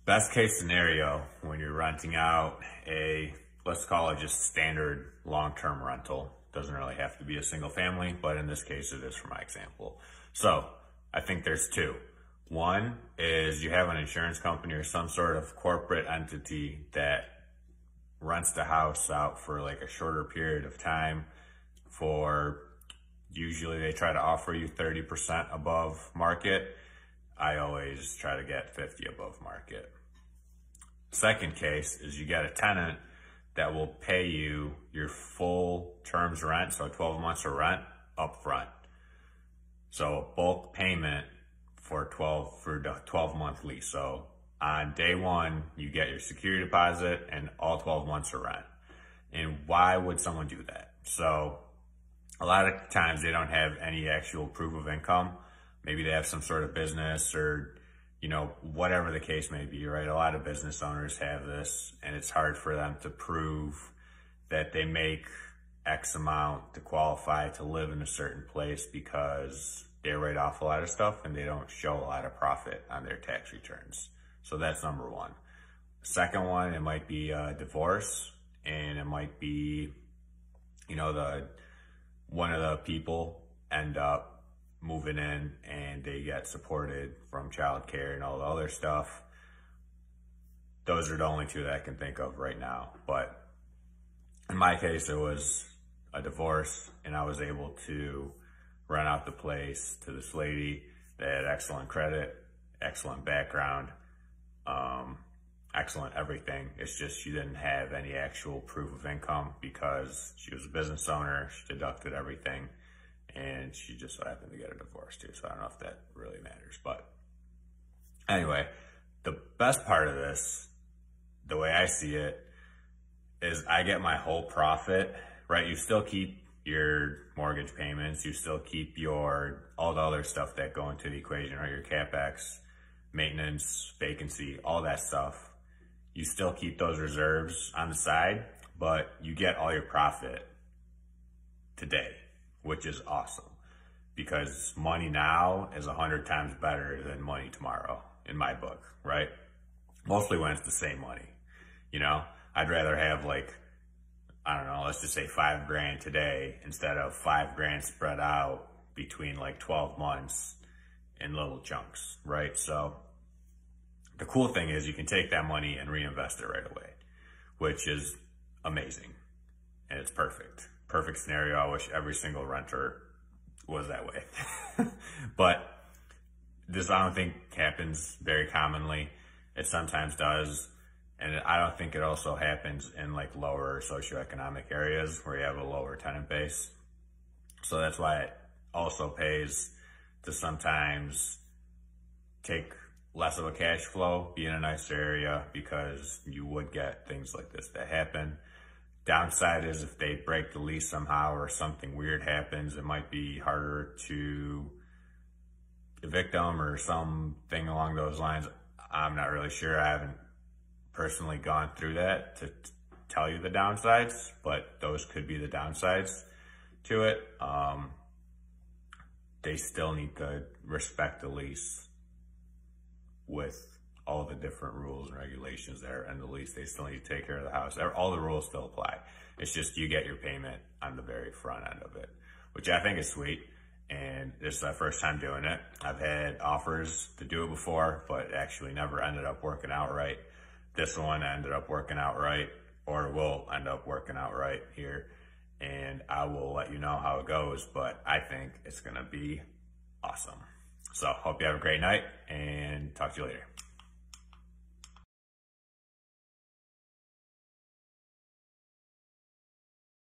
Best case scenario when you're renting out a, let's call it just standard long-term rental. Doesn't really have to be a single family, but in this case it is for my example. So I think there's two. One is you have an insurance company or some sort of corporate entity that rents the house out for like a shorter period of time for, usually they try to offer you 30% above market. I always try to get 50 above market. Second case is you get a tenant that will pay you your full term's rent, so 12 months of rent up front. So bulk payment for the 12-month lease. So on day one, you get your security deposit and all 12 months of rent. And why would someone do that? So a lot of times they don't have any actual proof of income. Maybe they have some sort of business or, whatever the case may be, right? A lot of business owners have this, and it's hard for them to prove that they make X amount to qualify to live in a certain place because they write off a lot of stuff and they don't show a lot of profit on their tax returns. So that's number one. Second one, it might be a divorce, and it might be, one of the people end up moving in and they get supported from childcare and all the other stuff. Those are the only two that I can think of right now. But in my case, it was a divorce, and I was able to rent out the place to this lady that had excellent credit, excellent background, excellent everything. It's just she didn't have any actual proof of income because she was a business owner. She deducted everything, and she just so happened to get a divorce too. So I don't know if that really matters. But anyway, the best part of this, the way I see it, is I get my whole profit, right? You still keep your mortgage payments, you still keep all the other stuff that go into the equation, right? Your CapEx, maintenance, vacancy, all that stuff. You still keep those reserves on the side, but you get all your profit today, which is awesome, because money now is 100 times better than money tomorrow in my book, right? Mostly when it's the same money. I'd rather have let's just say $5,000 today instead of $5,000 spread out between 12 months in little chunks, right? So the cool thing is you can take that money and reinvest it right away, which is amazing. And it's perfect. Perfect scenario. I wish every single renter was that way. But this I don't think happens very commonly. It sometimes does. And I don't think it also happens in lower socioeconomic areas where you have a lower tenant base. So that's why it also pays to sometimes take less of a cash flow, be in a nicer area, because you would get things like this that happen. Downside is if they break the lease somehow or something weird happens, it might be harder to evict them or something along those lines. I'm not really sure. I haven't personally gone through that to tell you the downsides, but those could be the downsides to it. They still need to respect the lease with all the different rules and regulations there, and the lease, they still need to take care of the house. All the rules still apply. It's just you get your payment on the very front end of it, which I think is sweet. And this is my first time doing it. I've had offers to do it before, but actually never ended up working out right. This one ended up working out right, or will end up working out right here. And I will let you know how it goes, but I think it's gonna be awesome. So hope you have a great night, and talk to you later.